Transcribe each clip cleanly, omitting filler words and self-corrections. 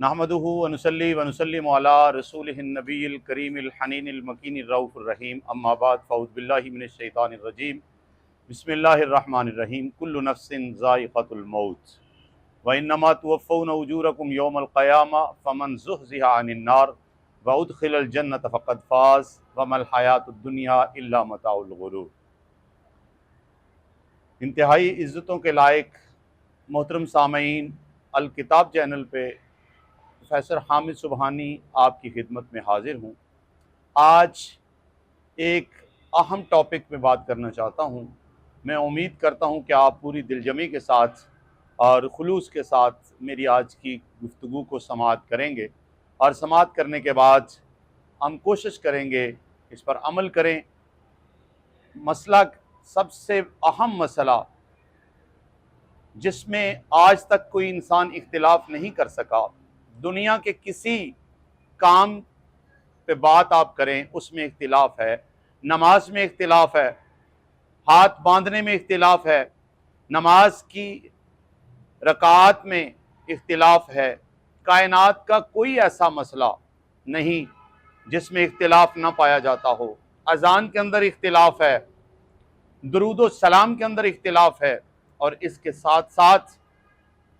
نحمدہ ونصلی ونسلم علی رسولہ النبی الکریم الحنین المکین الرؤوف الرحیم اما بعد فاعوذ باللہ من الشیطان الرجیم بسم اللہ الرحمن الرحیم کل نفس ذائقۃ الموت وانما توفون اجورکم یوم القیامہ فمن زحزح عن النار وادخل الجنۃ فقد فاز وما الحیاۃ الدنیا الا متاع الغرور۔ انتہائی عزتوں کے لائق محترم سامعین، الکتاب چینل پہ پروفیسر حامد سبحانی آپ کی خدمت میں حاضر ہوں۔ آج ایک اہم ٹاپک میں بات کرنا چاہتا ہوں۔ میں امید کرتا ہوں کہ آپ پوری دلجمی کے ساتھ اور خلوص کے ساتھ میری آج کی گفتگو کو سماعت کریں گے، اور سماعت کرنے کے بعد ہم کوشش کریں گے اس پر عمل کریں۔ مسئلہ سب سے اہم مسئلہ جس میں آج تک کوئی انسان اختلاف نہیں کر سکا، دنیا کے کسی کام پہ بات آپ کریں اس میں اختلاف ہے۔ نماز میں اختلاف ہے، ہاتھ باندھنے میں اختلاف ہے، نماز کی رکعات میں اختلاف ہے۔ کائنات کا کوئی ایسا مسئلہ نہیں جس میں اختلاف نہ پایا جاتا ہو۔ اذان کے اندر اختلاف ہے، درود و سلام کے اندر اختلاف ہے، اور اس کے ساتھ ساتھ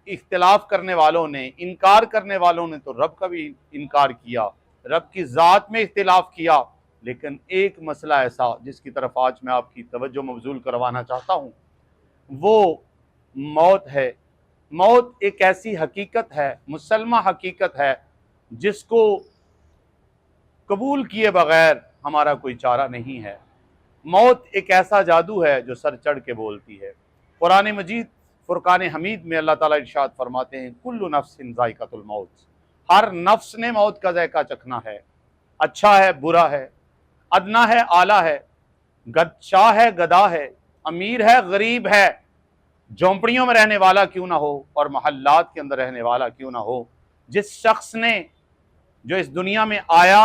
اختلاف کرنے والوں نے، انکار کرنے والوں نے تو رب کا بھی انکار کیا، رب کی ذات میں اختلاف کیا۔ لیکن ایک مسئلہ ایسا جس کی طرف آج میں آپ کی توجہ مبذول کروانا چاہتا ہوں، وہ موت ہے۔ موت ایک ایسی حقیقت ہے، مسلمہ حقیقت ہے، جس کو قبول کیے بغیر ہمارا کوئی چارہ نہیں ہے۔ موت ایک ایسا جادو ہے جو سر چڑھ کے بولتی ہے۔ قرآن مجید فرقان حمید میں اللہ تعالیٰ ارشاد فرماتے ہیں کل نفس ذائقۃ الموت، ہر نفس نے موت کا ذائقہ چکھنا ہے، اچھا ہے برا ہے، ادنا ہے اعلیٰ ہے، شاہ ہے گدا ہے، امیر ہے غریب ہے، جھونپڑیوں میں رہنے والا کیوں نہ ہو اور محلات کے اندر رہنے والا کیوں نہ ہو، جس شخص نے جو اس دنیا میں آیا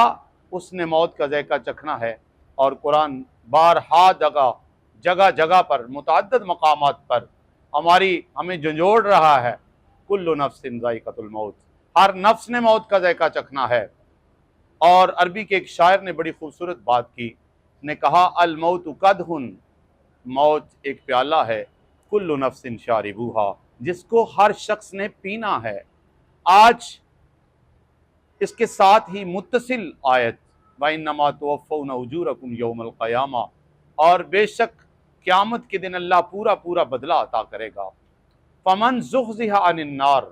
اس نے موت کا ذائقہ چکھنا ہے۔ اور قرآن بارہا جگہ جگہ پر متعدد مقامات پر ہمیں جھنجھوڑ رہا ہے، کل نفس ذائقۃ الموت، ہر نفس نے موت کا ذائقہ چکھنا ہے۔ اور عربی کے ایک شاعر نے بڑی خوبصورت بات کی، نے کہا الموت قدح، موت ایک پیالہ ہے، کل نفس شاربوہا، جس کو ہر شخص نے پینا ہے۔ آج اس کے ساتھ ہی متصل آیت وَإِنَّمَا تُوَفَّوْنَ أُجُورَكُمْ يَوْمَ الْقِيَامَةِ، اور بے شک قیامت کے دن اللہ پورا بدلہ عطا کرے گا۔ فَمَنْ زُحْزِحَ عَنِ النَّارِ،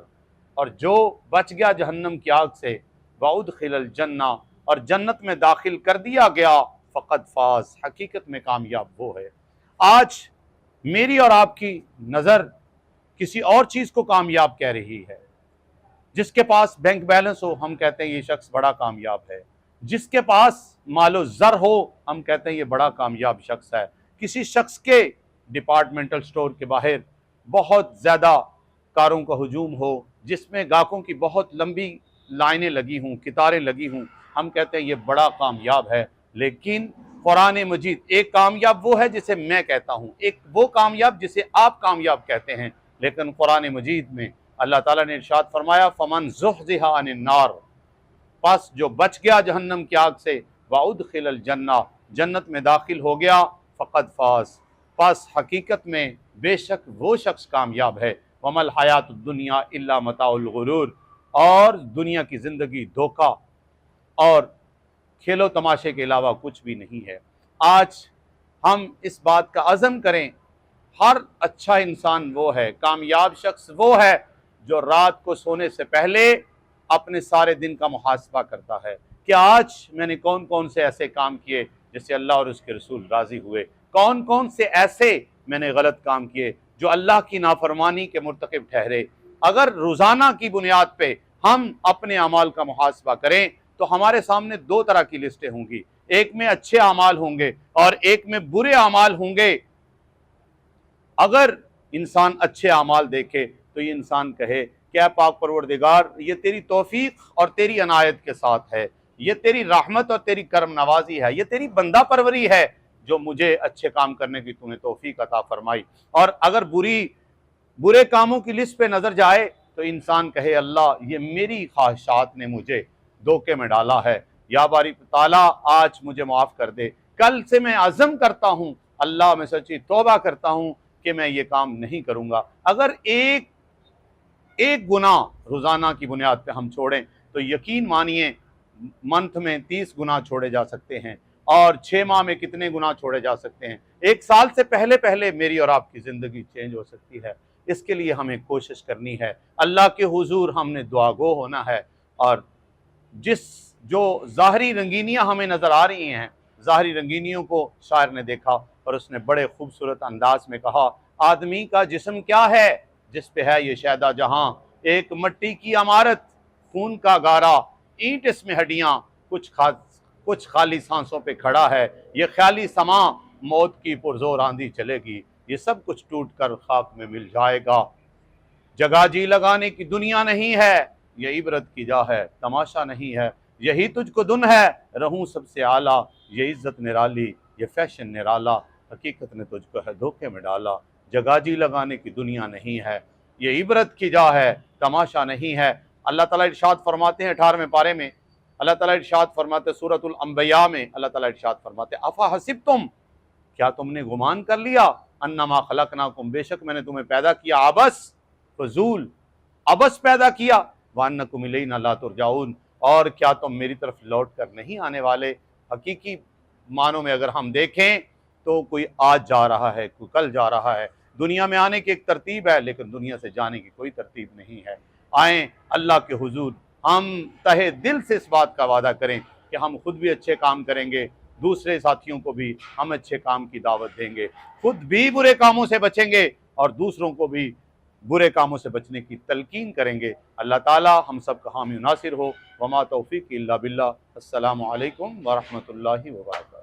اور جو بچ گیا جہنم کی آگ سے، وَأُدْخِلَ الْجَنَّةَ، اور جنت میں داخل کر دیا گیا، فَقَدْ فَازَ، حقیقت میں کامیاب وہ ہے۔ آج میری اور آپ کی نظر کسی اور چیز کو کامیاب کہہ رہی ہے۔ جس کے پاس بینک بیلنس ہو ہم کہتے ہیں یہ شخص بڑا کامیاب ہے، جس کے پاس مال و زر ہو ہم کہتے ہیں یہ بڑا کامیاب شخص ہے۔ کسی شخص کے ڈپارٹمنٹل سٹور کے باہر بہت زیادہ کاروں کا ہجوم ہو، جس میں گاہکوں کی بہت لمبی لائنیں لگی ہوں، قطاریں لگی ہوں، ہم کہتے ہیں یہ بڑا کامیاب ہے۔ لیکن قرآن مجید ایک کامیاب وہ ہے جسے میں کہتا ہوں، ایک وہ کامیاب جسے آپ کامیاب کہتے ہیں۔ لیکن قرآن مجید میں اللہ تعالیٰ نے ارشاد فرمایا فَمَنْ زُحْزِحَ عَنِ النَّارِ، پس جو بچ گیا جہنم کی آگ سے، وَأُدْخِلَ الْجَنَّةَ، جنت میں داخل ہو گیا، فَقَدْ فَازَ، پس حقیقت میں بے شک وہ شخص کامیاب ہے۔ وَمَا الْحَيَاةُ الدُّنْيَا إِلَّا مَتَاعُ الْغُرُورِ، اور دنیا کی زندگی دھوکہ اور کھیل و تماشے کے علاوہ کچھ بھی نہیں ہے۔ آج ہم اس بات کا عزم کریں، ہر اچھا انسان وہ ہے، کامیاب شخص وہ ہے جو رات کو سونے سے پہلے اپنے سارے دن کا محاسبہ کرتا ہے کہ آج میں نے کون کون سے ایسے کام کیے جس سے اللہ اور اس کے رسول راضی ہوئے، کون کون سے ایسے میں نے غلط کام کیے جو اللہ کی نافرمانی کے مرتکب ٹھہرے۔ اگر روزانہ کی بنیاد پہ ہم اپنے اعمال کا محاسبہ کریں تو ہمارے سامنے دو طرح کی لسٹیں ہوں گی، ایک میں اچھے اعمال ہوں گے اور ایک میں برے اعمال ہوں گے۔ اگر انسان اچھے اعمال دیکھے تو یہ انسان کہے کہ اے پاک پروردگار، یہ تیری توفیق اور تیری عنایت کے ساتھ ہے، یہ تیری رحمت اور تیری کرم نوازی ہے، یہ تیری بندہ پروری ہے جو مجھے اچھے کام کرنے کی تو نے توفیق عطا فرمائی۔ اور اگر برے کاموں کی لسٹ پہ نظر جائے تو انسان کہے اللہ یہ میری خواہشات نے مجھے دھوکے میں ڈالا ہے، یا باری تعالیٰ آج مجھے معاف کر دے، کل سے میں عزم کرتا ہوں، اللہ میں سچی توبہ کرتا ہوں کہ میں یہ کام نہیں کروں گا۔ اگر ایک گناہ روزانہ کی بنیاد پہ ہم چھوڑیں تو یقین مانیے منتھ میں 30 گناہ چھوڑے جا سکتے ہیں، اور 6 ماہ میں کتنے گناہ چھوڑے جا سکتے ہیں، 1 سال سے پہلے میری اور آپ کی زندگی چینج ہو سکتی ہے۔ اس کے لیے ہمیں کوشش کرنی ہے، اللہ کے حضور ہم نے دعا گو ہونا ہے، اور جو ظاہری رنگینیاں ہمیں نظر آ رہی ہیں، ظاہری رنگینیوں کو شاعر نے دیکھا اور اس نے بڑے خوبصورت انداز میں کہا، آدمی کا جسم کیا ہے جس پہ ہے یہ شیدا جہاں، ایک مٹی کی عمارت خون کا گارا، اینٹ اس میں ہڈیاں، کچھ خالی سانسوں پہ کھڑا ہے، یہ خیالی سما موت کی پرزور آندھی چلے گی، یہ سب کچھ ٹوٹ کر خاک میں مل جائے گا، جگہ جی لگانے کی دنیا نہیں ہے، یہ عبرت کی جا ہے تماشا نہیں ہے، یہی تجھ کو دن ہے رہوں سب سے اعلیٰ، یہ عزت نرالی یہ فیشن نرالا، حقیقت نے تجھ کو ہے دھوکے میں ڈالا، جگہ جی لگانے کی دنیا نہیں ہے، یہ عبرت کی جا ہے تماشا نہیں ہے۔ اللہ تعالیٰ ارشاد فرماتے ہیں 18ویں پارے میں، اللہ تعالیٰ ارشاد فرماتے ہیں سورۃ الانبیاء میں، اللہ تعالیٰ ارشاد فرماتے ہیں افا حسبتم، کیا تم نے گمان کر لیا، انما خلقناکم، بے شک میں نے تمہیں پیدا کیا عبث، فضول، عبث پیدا کیا، وانکم الینا لا ترجعون، اور کیا تم میری طرف لوٹ کر نہیں آنے والے۔ حقیقی معنوں میں اگر ہم دیکھیں تو کوئی آج جا رہا ہے، کوئی کل جا رہا ہے، دنیا میں آنے کی ایک ترتیب ہے لیکن دنیا سے جانے کی کوئی ترتیب نہیں ہے۔ آئیں اللہ کے حضور ہم تہہ دل سے اس بات کا وعدہ کریں کہ ہم خود بھی اچھے کام کریں گے، دوسرے ساتھیوں کو بھی ہم اچھے کام کی دعوت دیں گے، خود بھی برے کاموں سے بچیں گے اور دوسروں کو بھی برے کاموں سے بچنے کی تلقین کریں گے۔ اللہ تعالی ہم سب کا حامی و ناصر ہو، وما توفیق الا باللہ۔ السلام علیکم ورحمۃ اللہ وبرکاتہ۔